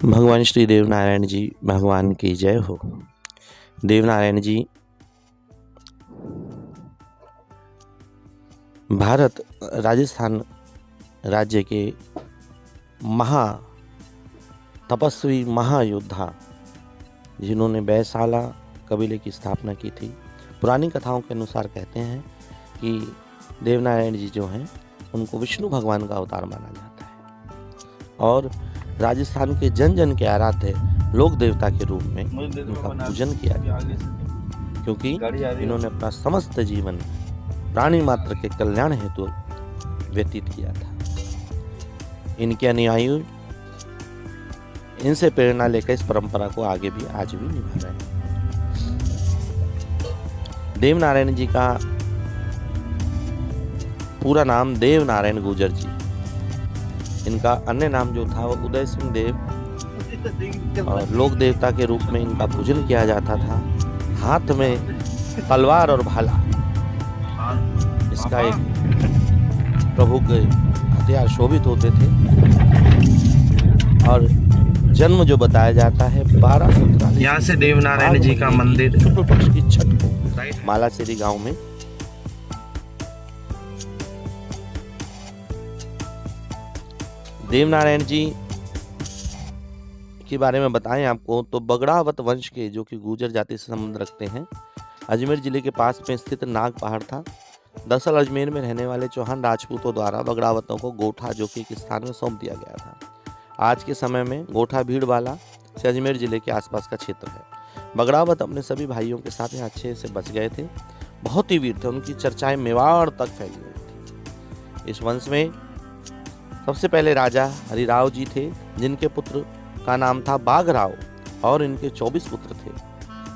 भगवान श्री देवनारायण जी भगवान की जय हो। देवनारायण जी भारत राजस्थान राज्य के महा तपस्वी महायोद्धा जिन्होंने बैसाला कबीले की स्थापना की थी। पुरानी कथाओं के अनुसार कहते हैं कि देवनारायण जी जो हैं उनको विष्णु भगवान का अवतार माना जाता है और राजस्थान के जन जन के आराध्य लोक देवता के रूप में इनका पूजन किया जाता है, क्योंकि इन्होंने अपना समस्त जीवन प्राणी मात्र के कल्याण हेतु व्यतीत किया था। इनके अनुयायी इनसे प्रेरणा लेकर इस परंपरा को आगे भी आज भी निभा रहे हैं। देवनारायण जी का पूरा नाम देवनारायण गुर्जर जी। इनका अन्य नाम जो था वो उदय सिंह देव और लोक देवता के रूप में इनका पूजन किया जाता था। हाथ में तलवार और भाला इसका एक प्रभु के हथियार शोभित होते थे और जन्म जो बताया जाता है 1243 यहाँ से देवनारायण जी का मंदिर शुक्ल पक्ष की छठ को मालासेरी गांव में देवनारायण जी के बारे में बताएं आपको तो बगड़ावत वंश के जो कि गुर्जर जाति से संबंध रखते हैं, अजमेर जिले के पास में स्थित नाग पहाड़ था। दरअसल अजमेर में रहने वाले चौहान राजपूतों द्वारा बगड़ावतों को गोठा जो कि एक स्थान में सौंप दिया गया था। आज के समय में गोठा भीड़वाला से अजमेर जिले के आसपास का क्षेत्र है। बगड़ावत अपने सभी भाइयों के साथ अच्छे से बच गए थे, बहुत ही वीर थे। उनकी चर्चाएं मेवाड़ तक फैली हुई थी। इस वंश में सबसे पहले राजा हरिराव जी थे, जिनके पुत्र का नाम था बाघराव और इनके 24 पुत्र थे,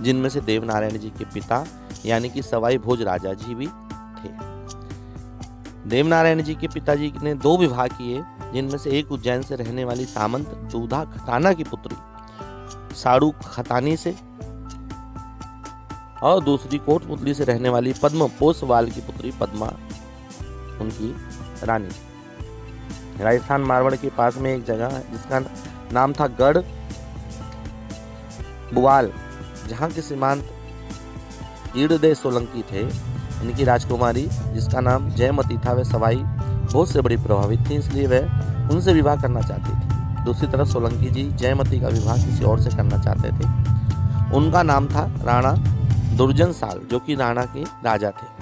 जिनमें से देवनारायण जी के पिता यानी कि सवाई भोज राजा जी भी थे। देवनारायण जी के पिताजी ने 2 विवाह किए, जिनमें से एक उज्जैन से रहने वाली सामंत दूधा खताना की पुत्री साड़ू खतानी से और दूसरी कोटपुतली से रहने वाली पद्म पोसवाल की पुत्री पद्मा उनकी रानी। राजस्थान मारवाड़ के पास में एक जगह है जिसका नाम था गढ़ बुवाल, जहाँ के सीमांत ईड़दे सोलंकी थे। इनकी राजकुमारी जिसका नाम जयमती था, वह सवाई बहुत से बड़ी प्रभावित थी, इसलिए वह उनसे विवाह करना चाहती थी। दूसरी तरफ सोलंकी जी जयमती का विवाह किसी और से करना चाहते थे। उनका नाम था राणा दुर्जन साल, जो कि राणा के राजा थे,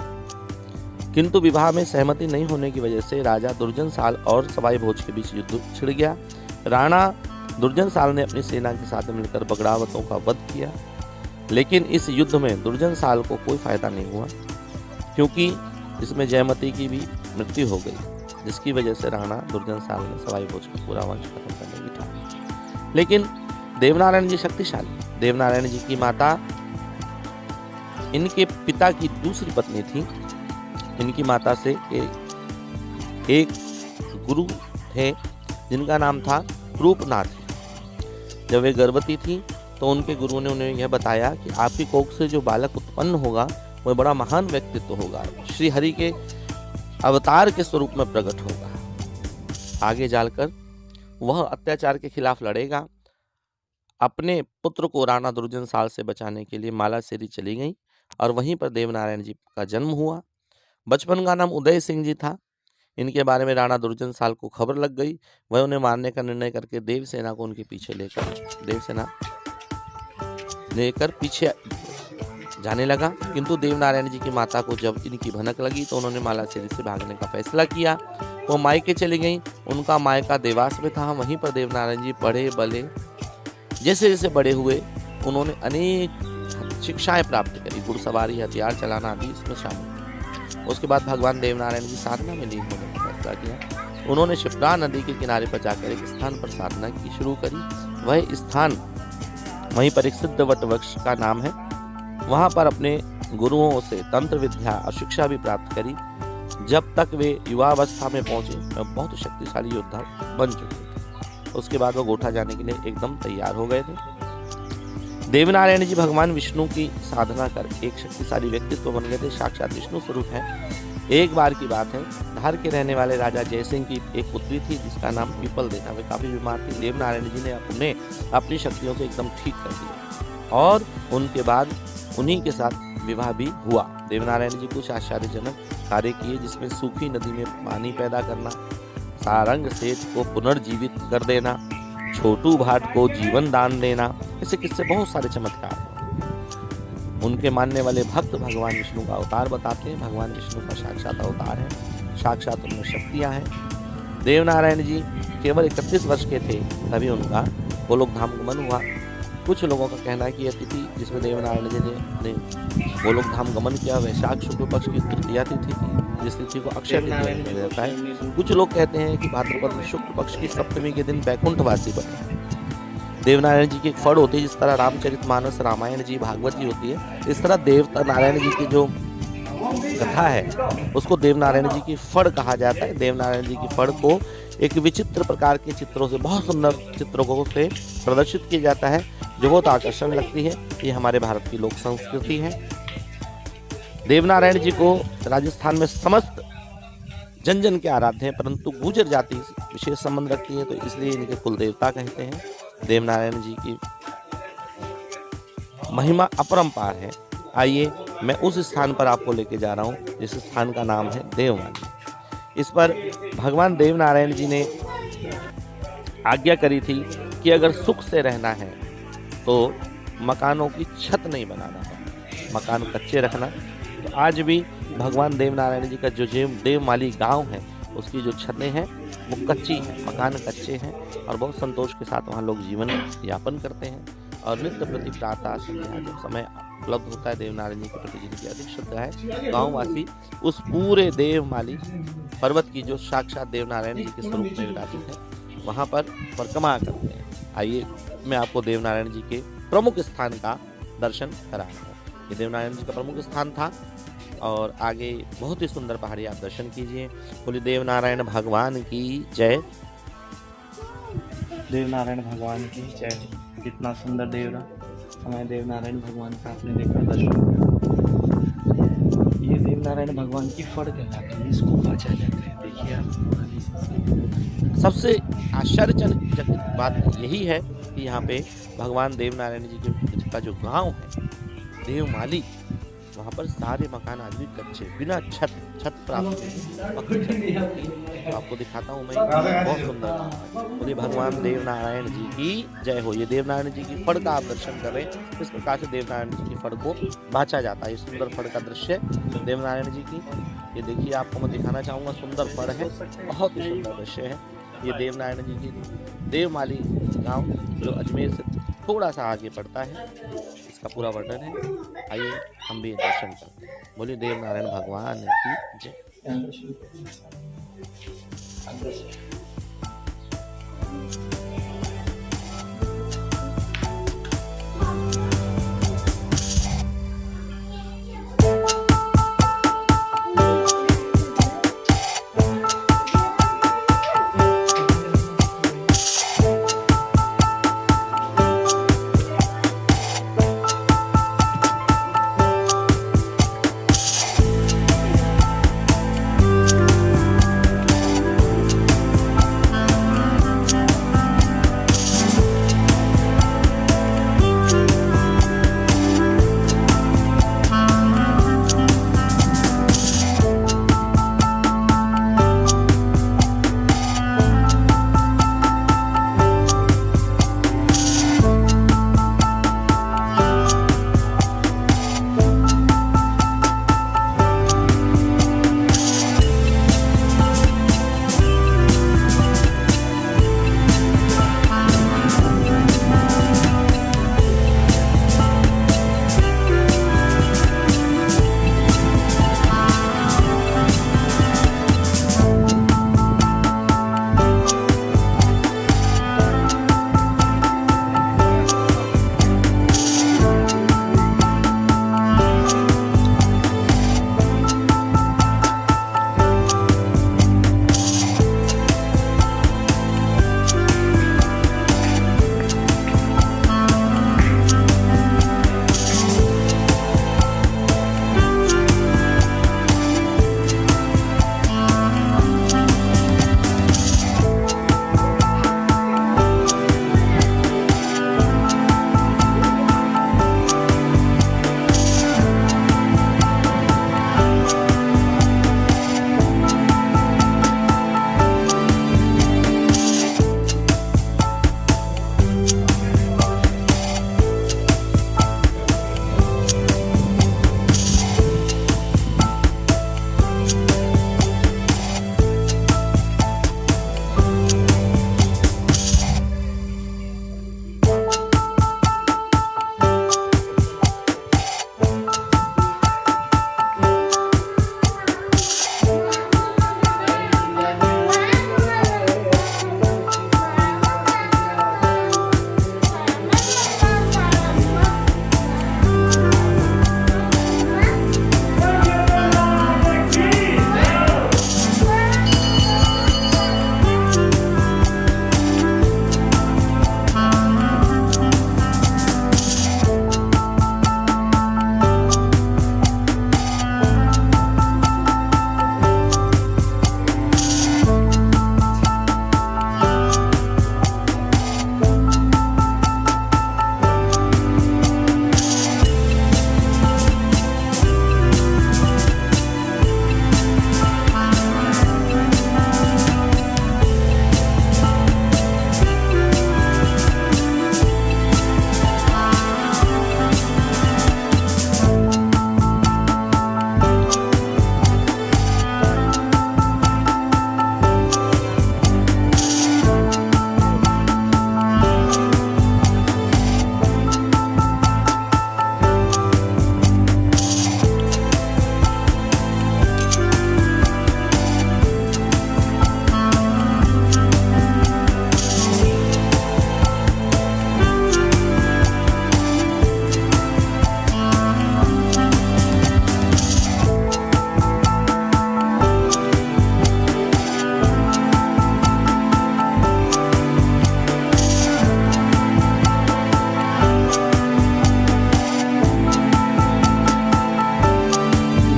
किंतु विवाह में सहमति नहीं होने की वजह से राजा दुर्जन साल और सवाई भोज के बीच युद्ध छिड़ गया। राणा दुर्जन साल ने अपनी सेना के साथ मिलकर बगड़ावतों का वध किया, लेकिन इस युद्ध में दुर्जन साल को कोई फायदा नहीं हुआ, क्योंकि इसमें जयमती की भी मृत्यु हो गई, जिसकी वजह से राणा दुर्जन साल ने सवाई भोज का पूरा वंश खत्म करने की ठानी। लेकिन देवनारायण जी शक्तिशाली। देवनारायण जी की माता इनके पिता की दूसरी पत्नी थी। इनकी माता से एक गुरु थे जिनका नाम था रूपनाथ। जब वे गर्भवती थी तो उनके गुरु ने उन्हें यह बताया कि आपकी कोख से जो बालक उत्पन्न होगा वह बड़ा महान व्यक्तित्व होगा, श्री हरि के अवतार के स्वरूप में प्रकट होगा। आगे जाकर वह अत्याचार के खिलाफ लड़ेगा। अपने पुत्र को राणा दुर्जन साल से बचाने के लिए मालासेरी चली गई और वहीं पर देवनारायण जी का जन्म हुआ। बचपन का नाम उदय सिंह जी था। इनके बारे में राणा दुर्जन साल को खबर लग गई। वह उन्हें मारने का निर्णय करके देवसेना को उनके पीछे लेकर पीछे जाने लगा, किंतु देवनारायण जी की माता को जब इनकी भनक लगी तो उन्होंने मालासेरी से भागने का फैसला किया। वो मायके चली गई। उनका मायका देवास में था। वहीं पर देवनारायण जी पढ़े बले। जैसे जैसे बड़े हुए उन्होंने अनेक शिक्षाएं प्राप्त करी, घुड़सवारी, हथियार चलाना आदि इसमें शामिल। उसके बाद भगवान देवनारायण जी साधना में लीन होने का फैसला किया। उन्होंने शिप्रा नदी के किनारे पर जाकर एक स्थान पर साधना की शुरू करी। वह स्थान वहीं पर एक सिद्ध वट वृक्ष का नाम है। वहां पर अपने गुरुओं से तंत्र विद्या और शिक्षा भी प्राप्त करी। जब तक वे युवावस्था में पहुंचे वह बहुत शक्तिशाली योद्धा बन चुके थे। उसके बाद वो गोठा जाने के लिए एकदम तैयार हो गए थे। देवनारायण जी भगवान विष्णु की साधना कर एक शक्तिशाली व्यक्तित्व बन गए थे, साक्षात विष्णु स्वरूप है। एक बार की बात है, धार के रहने वाले राजा जयसिंह की एक पुत्री थी जिसका नाम पीपल देव था। वे काफी बीमार थी। देवनारायण जी ने उन्हें अपनी शक्तियों से एकदम ठीक कर दिया और उनके बाद उन्हीं के साथ विवाह भी हुआ। देवनारायण जी कुछ आश्चर्यजनक कार्य किए, जिसमें सूखी नदी में पानी पैदा करना, सारंग सेठ को पुनर्जीवित कर देना, छोटू भाट को जीवन दान देना, ऐसे किस्से बहुत सारे चमत्कार हैं। उनके मानने वाले भक्त भगवान विष्णु का अवतार बताते हैं। भगवान विष्णु का साक्षात अवतार है, साक्षात उनमें शक्तियां हैं। देवनारायण जी केवल 31 वर्ष के थे तभी उनका गोलोक धाम गमन हुआ। कुछ लोगों का कहना है कि यह तिथि जिसमें देवनारायण जी ने गोलोक धाम गमन किया वैशाख शुक्ल पक्ष की तृतीया तिथि थी, जिस तिथि को अक्षय तिथि कहा जाता है। कुछ लोग कहते हैं कि भाद्रपद शुक्ल पक्ष की सप्तमी के दिन बैकुंठवासी बने। देवनारायण जी की एक फड़ होती है, जिस तरह रामचरितमानस रामायण जी भागवत जी होती है, इस तरह देवनारायण जी की जो कथा है उसको देवनारायण जी की फड़ कहा जाता है। देवनारायण जी की फड़ को एक विचित्र प्रकार के चित्रों से, बहुत सुंदर चित्रों से प्रदर्शित किया जाता है जो बहुत आकर्षण लगती है। ये हमारे भारत की लोक संस्कृति है। देवनारायण जी को राजस्थान में समस्त जन जन के आराध्य हैं, परंतु गुर्जर जाति विशेष संबंध रखती है, तो इसलिए इनके कुल देवता कहते हैं। देवनारायण जी की महिमा अपरंपार है। आइए मैं उस स्थान पर आपको लेके जा रहा हूँ जिस स्थान का नाम है देवमाली। इस पर भगवान देवनारायण जी ने आज्ञा करी थी कि अगर सुख से रहना है तो मकानों की छत नहीं बनाना है, मकान कच्चे रखना। तो आज भी भगवान देवनारायण जी का जो देवमाली गांव है उसकी जो छतें हैं वो कच्ची हैं, मकान कच्चे हैं और बहुत संतोष के साथ वहाँ लोग जीवन यापन करते हैं। और नित्य प्रति प्रातः संध्या जब समय उपलब्ध होता है देवनारायण जी के प्रति जिनकी अधिक श्रद्धा है, गाँववासी उस पूरे देवमाली पर्वत की जो साक्षात देवनारायण जी के स्वरूप में विराजित है वहाँ पर परिक्रमा करते हैं। आइए मैं आपको देवनारायण जी के प्रमुख स्थान का दर्शन करा रहा हूँ। ये देवनारायण जी का प्रमुख स्थान था और आगे बहुत ही सुंदर पहाड़ी आप दर्शन कीजिए। बोलिए देवनारायण भगवान की जय। देवनारायण भगवान की जय। कितना सुंदर देवरा हमें देवनारायण भगवान का आपने देखा दर्शन। ये देवनारायण भगवान की फड़ कहलाती है, इसको बाचा जाता है। देखिए आप, सबसे आश्चर्यजनक बात यही है कि यहाँ पे भगवान देवनारायण जी का जो गांव है देवमाली, वहाँ पर सारे मकान आज भी कच्चे बिना छत प्राप्त तो आपको दिखाता हूँ मैं, बहुत सुंदर। बोलिए भगवान देवनारायण जी की जय हो। ये देवनारायण जी की फड़ का आप दर्शन कर रहे हैं। इस प्रकार से देवनारायण जी की फड़ को बांचा जाता है। ये सुंदर फड़ का दृश्य देवनारायण जी की, ये देखिए आपको मैं दिखाना चाहूँगा। सुंदर फड़ है, बहुत ही सुंदर दृश्य है। ये देवनारायण जी की देवमाली गाँव जो अजमेर से थोड़ा सा आगे पड़ता है, इसका पूरा वर्णन है। आइए हम भी दर्शन करते हैं। बोलिए देवनारायण भगवान की जय।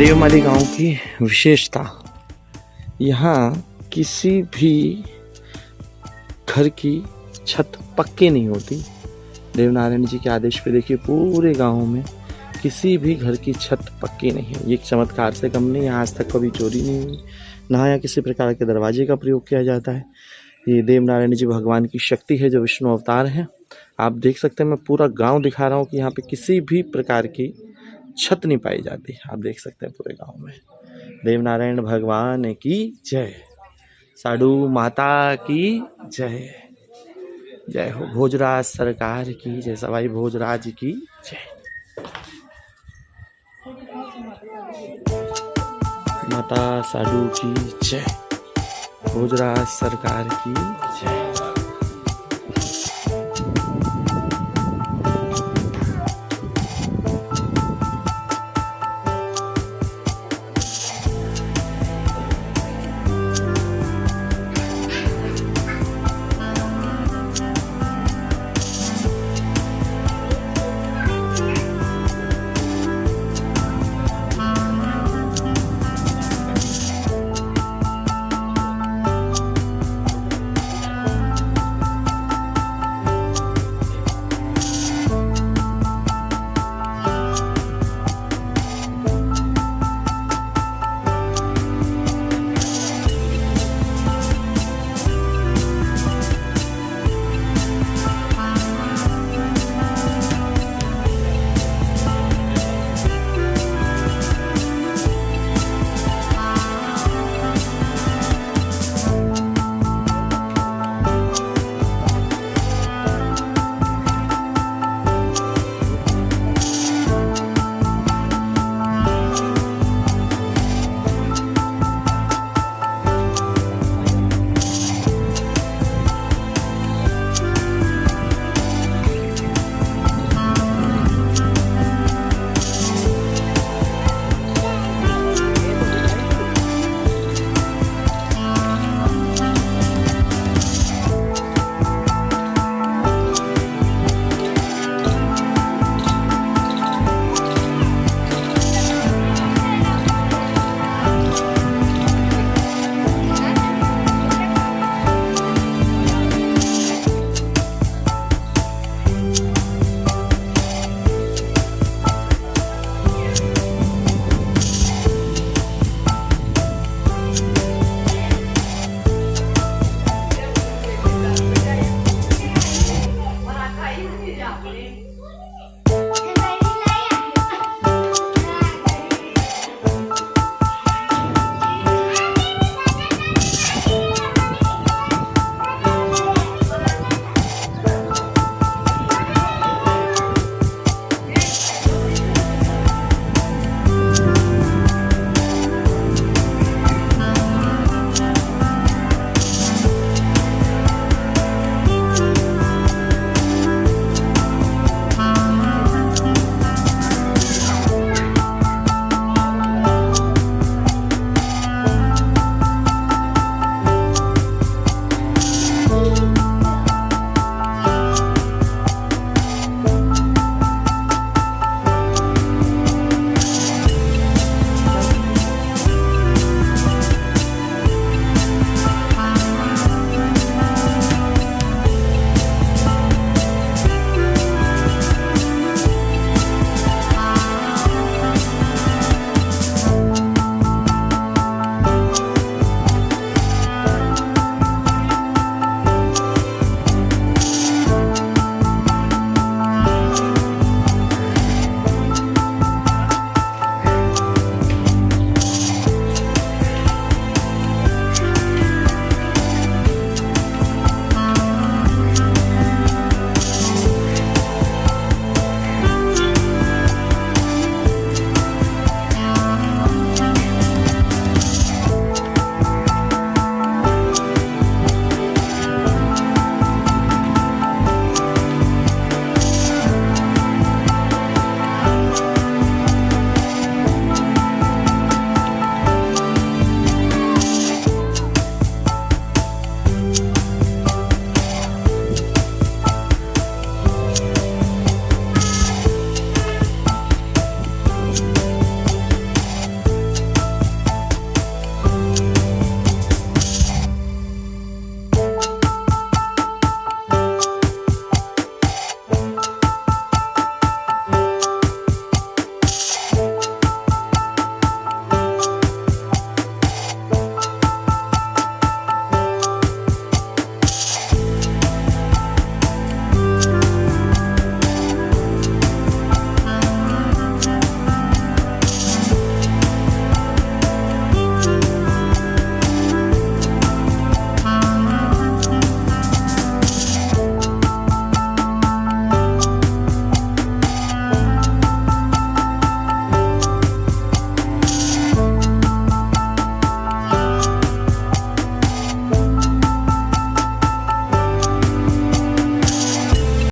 देवमाली गांव की विशेषता, यहाँ किसी भी घर की छत पक्की नहीं होती। देवनारायण जी के आदेश पे देखिए पूरे गांव में किसी भी घर की छत पक्की नहीं है। ये एक चमत्कार से कम नहीं, यहाँ आज तक कभी चोरी नहीं हुई, ना यहाँ किसी प्रकार के दरवाजे का प्रयोग किया जाता है। ये देवनारायण जी भगवान की शक्ति है जो विष्णु अवतार है। आप देख सकते हैं, मैं पूरा गांव दिखा रहा हूँ कि यहाँ पे किसी भी प्रकार की छत नहीं पाई जाती। आप देख सकते हैं पूरे गांव में। देवनारायण भगवान की जय, साधु माता की जय, जय हो भोजराज सरकार की जय, सवाई भोजराज की जय, माता साधु की जय, भोजराज सरकार की जय।